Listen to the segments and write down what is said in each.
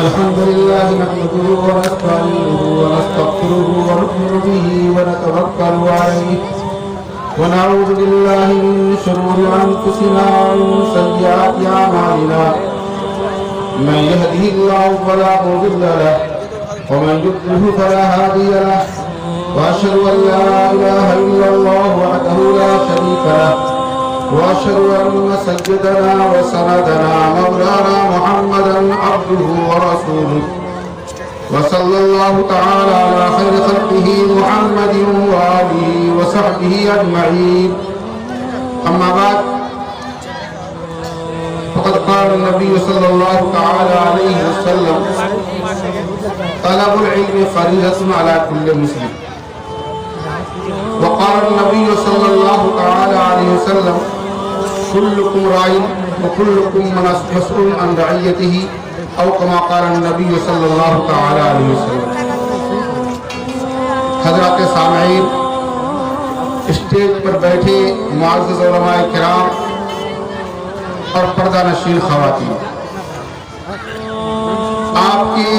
الحمد لله نحمده ونستعينه ونستغفره ونؤمن به ونتوكل عليه ونعوذ بالله من شرور أنفسنا ومن سيئات أعمالنا من يهده الله فلا مضل له ومن يضلل فلا هادي له وأشهد أن لا إله إلا الله وحده لا شريك له وأشهد أن سيدنا وسندنا مولانا محمدا عبده ورسوله وصلى الله تعالى على خير خلقه محمد وآله وصحبه أجمعين أما بعد فقد قال النبي صلى الله تعالى عليه وسلم طلب العلم فريضة على كل مسلم وقال النبي صلى الله تعالى عليه وسلم كلكم راع وكلكم مسؤول عن رعيته او كما قال النبي صلی اللہ تعالی علیہ وسلم۔ حضرات سامعین، اسٹیج پر بیٹھے معزز علماء کرام اور پردہ نشین خواتین، آپ کے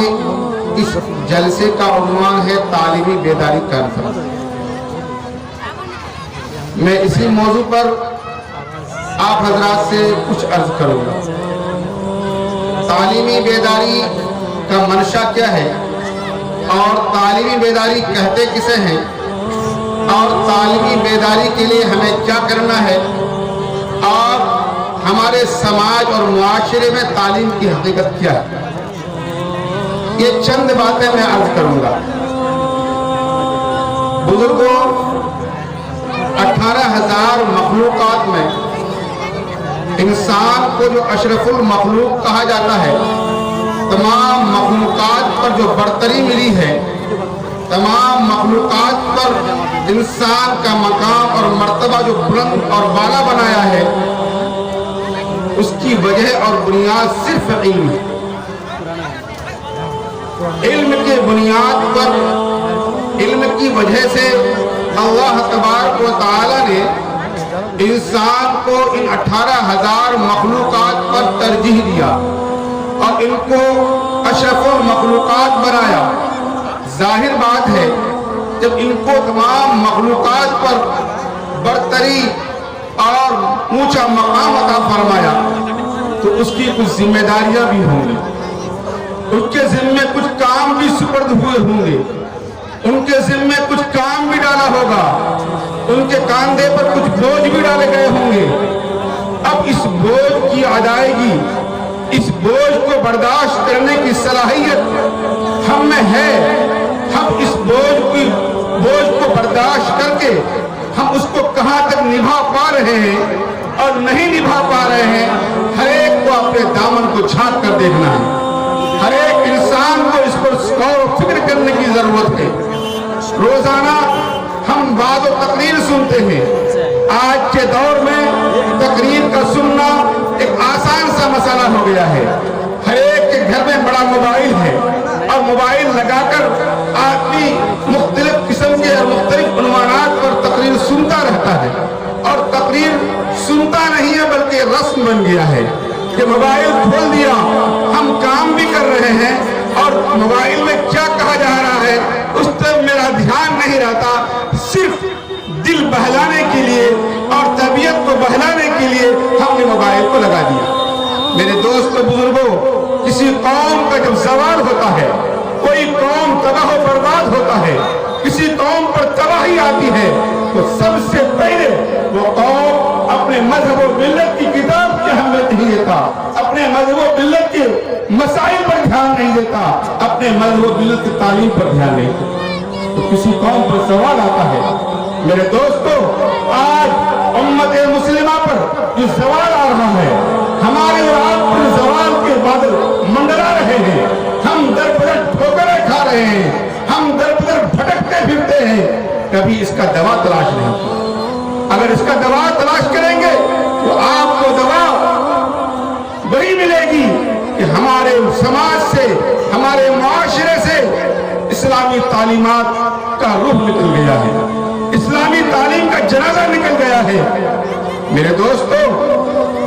اس جلسے کا عنوان ہے تعلیمی بیداری کانفرنس۔ میں اسی موضوع پر آپ حضرات سے کچھ عرض کروں گا۔ تعلیمی بیداری کا منشا کیا ہے اور تعلیمی بیداری کہتے کسے ہیں اور تعلیمی بیداری کے لیے ہمیں کیا کرنا ہے اور ہمارے سماج اور معاشرے میں تعلیم کی حقیقت کیا ہے، یہ چند باتیں میں عرض کروں گا۔ بزرگوں، 18,000 مخلوقات میں انسان کو جو اشرف المخلوق کہا جاتا ہے، تمام مخلوقات پر جو برتری ملی ہے، تمام مخلوقات پر انسان کا مقام اور مرتبہ جو بلند اور بالا بنایا ہے، اس کی وجہ اور بنیاد صرف علم ہے۔ علم کے بنیاد پر، علم کی وجہ سے اللہ تبارک و تعالی نے انسان کو ان 18,000 مخلوقات پر ترجیح دیا اور ان کو اشرف المخلوقات بنایا۔ ظاہر بات ہے جب ان کو تمام مخلوقات پر برتری اور اونچا مقام عطا فرمایا تو اس کی کچھ ذمہ داریاں بھی ہوں گی، ان کے ذمے کچھ کام بھی سپرد ہوئے ہوں گے، ان کے ذمے کچھ کام بھی ڈالا ہوگا، ان کے کاندھے پر کچھ بوجھ بھی ڈالے گئے ہوں گے۔ اب اس بوجھ کی ادائیگی، اس بوجھ کو برداشت کرنے کی صلاحیت ہم میں ہے۔ ہم اس بوجھ کو برداشت کر کے ہم اس کو کہاں تک نبھا پا رہے ہیں اور نہیں نبھا پا رہے ہیں، ہر ایک کو اپنے دامن کو جھانک کر دیکھنا ہے۔ ہر ایک انسان کو اس پر غور و فکر کرنے کی ضرورت ہے۔ روزانہ ہم بعض و تقریر سنتے ہیں۔ آج کے دور میں تقریر کا سننا ایک آسان سا مسئلہ ہو گیا ہے۔ ہر ایک کے گھر میں بڑا موبائل ہے اور موبائل لگا کر آدمی مختلف قسم کے اور مختلف عنوانات پر تقریر سنتا رہتا ہے، اور تقریر سنتا نہیں ہے بلکہ رسم بن گیا ہے کہ موبائل کھول دیا، ہم کام بھی کر رہے ہیں اور موبائل میں کیا کہا جا رہا ہے اس پر میرا دھیان نہیں رہتا، صرف دل بہلانے کے لیے اور طبیعت کو بہلانے کے لیے ہم نے موبائل کو لگا دیا۔ میرے دوست و بزرگوں، کسی قوم کا جب زوال ہوتا ہے، کوئی قوم تباہ و برباد ہوتا ہے، کسی قوم پر تباہی آتی ہے تو سب سے پہلے وہ قوم اپنے مذہب و ملت کی کتاب کی اہمیت نہیں دیتا، اپنے مذہب و ملت کے مسائل پر دھیان نہیں دیتا، اپنے مذہب و ملت کی تعلیم پر دھیان نہیں دیتا، تو کسی قوم پر سوال آتا ہے۔ میرے دوستو، آج امت مسلمہ پر جو زوال آ رہا ہے، ہمارے اور آپ پر زوال کے بادل منڈلا رہے ہیں، ہم در بدر ٹھوکریں کھا رہے ہیں، ہم در بدر بھٹکتے پھرتے ہیں، کبھی اس کا دوا تلاش نہیں کی۔ اگر اس کا دوا تلاش کریں گے تو آپ کو دوا وہی ملے گی کہ ہمارے سماج سے، ہمارے معاشرے سے اسلامی تعلیمات کا روح نکل گیا ہے، اسلامی تعلیم کا جنازہ نکل گیا ہے۔ میرے دوستو،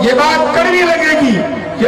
یہ بات کڑوی لگے گی کہ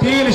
3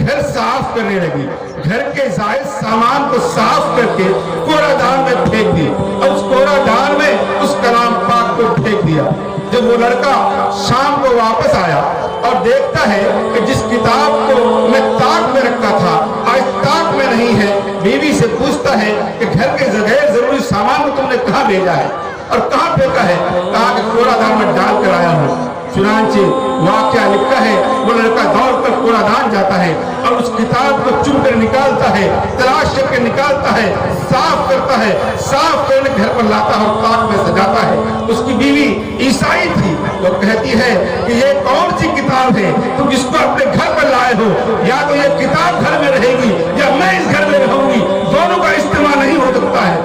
گھر صاف کرنے لگی، گھر کے زائد سامان کو صاف کر کے کوڑا دان میں پھینک دی اور اس کوڑا دان میں اس کلام پاک کو پھینک دیا۔ جب وہ لڑکا شام کو واپس آیا اور دیکھتا ہے کہ جس کتاب کو میں طاق میں رکھا تھا آج طاق میں نہیں ہے، بیوی سے پوچھتا ہے کہ گھر کے غیر ضروری سامان کو تم نے کہاں بھیجا ہے اور کہاں پھینکا ہے؟ کہا کہ کوڑا دان میں ڈال کر آیا ہوں۔ چنانچہ واقعہ لکھا ہے وہ لڑکا دوڑ کر کوڑا دان جاتا ہے اور اس کتاب کو چن کر نکالتا ہے، تلاش کر کے نکالتا ہے، صاف کرتا ہے، صاف کرنے گھر پر لاتا ہے اور طاق میں سجاتا ہے۔ اس کی بیوی عیسائی تھی، وہ کہتی ہے کہ یہ کون سی کتاب ہے تم جس کو اپنے گھر پر لائے ہو؟ یا تو یہ کتاب گھر میں رہے گی یا میں اس گھر میں رہوں گی، دونوں کا استعمال نہیں ہو سکتا ہے۔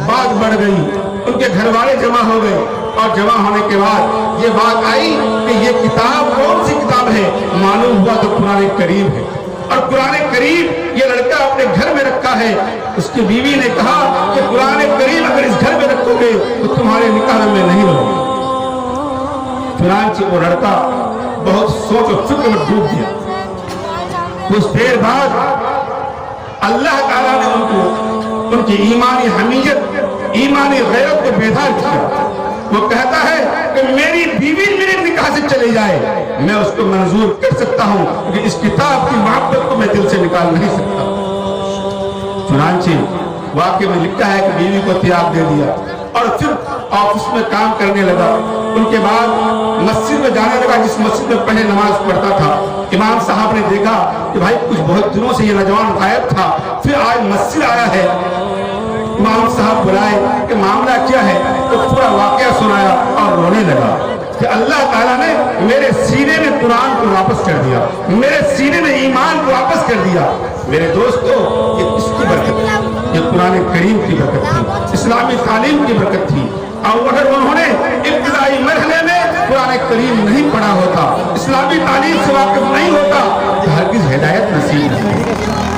بات بڑھ گئی، ان کے گھر والے جمع ہو گئے اور جمع ہونے کے بعد یہ بات آئی کہ یہ کتاب کون سی کتاب ہے؟ معلوم ہوا تو قرآن کریم ہے، اور قرآن کریم یہ لڑکا اپنے گھر میں رکھا ہے۔ اس کی بیوی نے کہا کہ قرآن کریم اگر اس گھر میں رکھو گے تو تمہارے نکاح میں نہیں رہو گے۔ چنانچہ وہ لڑکا بہت سوچ و فکر میں ڈوب گیا۔ کچھ دیر بعد اللہ تعالیٰ نے ان کی ایمانی حمیت، ایمانی غیرت کو بیدار کیا۔ وہ کہتا ہے کہ میری بیوی میرے نکاح سے چلے جائے، میں اس کو منظور کر سکتا ہوں کہ اس کتاب کی محبت کو میں دل سے نکال نہیں سکتا۔ چنانچہ واقعے میں لکھا ہے کہ بیوی کو طلاق دے دیا اور پھر آفس میں کام کرنے لگا۔ ان کے بعد مسجد میں جانے لگا، جس مسجد میں پہلے نماز پڑھتا تھا۔ امام صاحب نے دیکھا کہ بھائی کچھ بہت دنوں سے یہ نوجوان غائب تھا، پھر آج مسجد آیا ہے۔ امام صاحب بلائے کہ معاملہ کیا ہے، تو پورا واقعہ سنایا اور رونے لگا کہ اللہ تعالیٰ نے میرے سینے میں قرآن کو واپس کر دیا، میرے سینے میں ایمان کو واپس کر دیا۔ میرے دوستو یہ کس کی برکت تھی؟ یہ قرآن کریم کی برکت تھی، اسلامی تعلیم کی برکت تھی۔ اور اگر انہوں نے ابتدائی مرحلے میں قرآن کریم نہیں پڑھا ہوتا، اسلامی تعلیم سے واقف نہیں ہوتا تو ہرگز ہدایت نصیب نہیں۔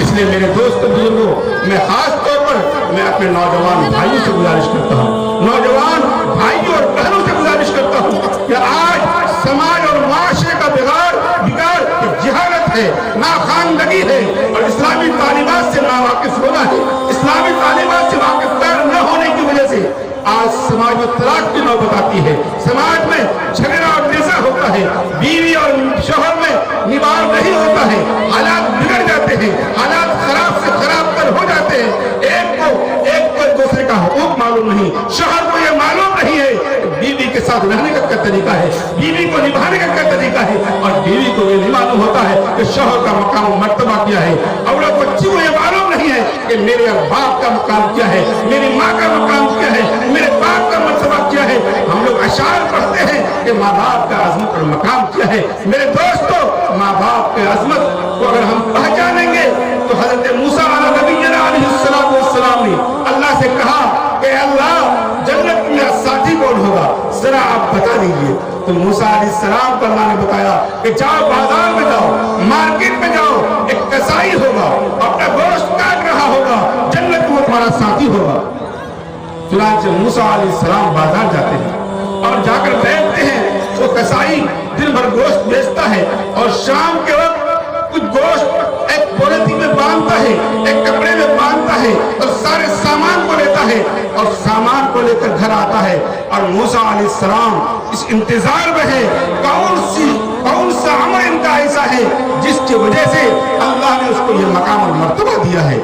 اس لیے میرے دوست بزرگوں، میں خاص طور پر میں اپنے نوجوان بھائیوں سے گزارش کرتا ہوں، نوجوان بھائیوں اور بہنوں سے گزارش کرتا ہوں کہ آج سماج اور معاشرے کا بگاڑ جہالت ہے، ناخواندگی ہے اور اسلامی تعلیمات سے ناواقف ہونا ہے۔ اسلامی تعلیمات سے واقف نہ ہونے کی وجہ سے آج سماج میں طلاق کی نوبت آتی ہے، سماج میں جھگڑا اور نزاع ہوتا ہے، بیوی اور شوہر میں نباہ نہیں ہوتا ہے، حالات بگڑ جاتے ہیں، حالات خراب سے خراب تر ہو جاتے ہیں۔ ایک کو دوسرے کا حقوق معلوم نہیں، شوہر کو یہ معلوم نہیں ہے کہ بیوی کے ساتھ رہنے کا کیا طریقہ ہے، بیوی کو نبھانے کا کیا طریقہ ہے، اور بیوی کو یہ نہیں معلوم ہوتا ہے کہ شوہر کا مقام و مرتبہ کیا ہے۔ عورت بچی کو یہ معلوم نہیں ہے کہ میرے باپ کا مقام کیا ہے، میری ماں کا مقام کیا ہے، میرے باپ کا مرتبہ کیا ہے۔ ہم لوگ اشعار پڑھتے ہیں کہ ماں باپ کا عظمت اور مقام کیا ہے۔ میرے دوستو، ماں باپ کے عظمت کو اگر ہم پہچانیں گے تو حضرت موسیٰ علیہ السلام نے اللہ سے کہا کہ اللہ جنت میں میرا ساتھی کون ہوگا، ذرا آپ بتا دیجئے۔ تو موسیٰ علیہ السلام کو اللہ نے بتایا کہ جاؤ بازار میں جاؤ، مارکیٹ میں جاؤ، ایک کسائی ہوگا، اپنا گوشت کاٹ رہا ہوگا، جنت میں تمہارا ساتھی ہوگا۔ چنانچہ موسیٰ علیہ السلام بازار جاتے ہیں اور جا کر بیٹھتے ہیں۔ وہ کسائی دن بھر گوشت بیچتا ہے اور شام کے وقت کچھ گوشت ایک پولیتھین میں باندھتا ہے، ایک کپڑے میں باندھتا ہے اور سارے سامان کو لیتا ہے اور سامان کو لے کر گھر آتا ہے۔ اور موسیٰ علیہ السلام اس انتظار میں ہے کون سا عمل ان کا ایسا ہے جس کی وجہ سے اللہ نے اس کو یہ مقام اور مرتبہ دیا ہے۔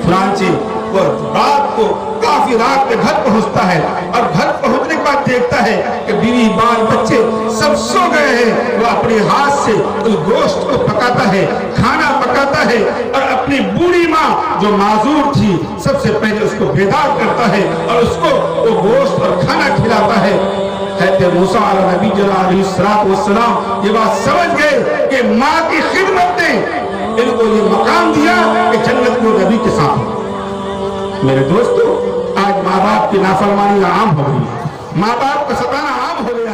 چنانچہ وہ رات کو کافی رات میں گھر پہنچتا ہے اور گھر پہنچنے کے بعد دیکھتا ہے کہ بیوی بال بچے سب سو گئے ہیں۔ وہ اپنے ہاتھ سے اس گوشت کو پکاتا ہے، کھانا پکاتا ہے اور اپنی بوڑھی ماں جو معذور تھی سب سے پہلے اس کو بیدار کرتا ہے اور اس کو وہ گوشت اور کھانا کھلاتا ہے۔ حضرت موسیٰ علیہ السلام یہ بات سمجھ گئے کہ ماں کی خدمت نے ان کو یہ مقام دیا کہ جنت میں نبی کے ساتھ ہو۔ میرے دوستو، آج ماں باپ کی نافرمانی عام ہو گئی، ماں باپ کا ستانا عام ہو گیا۔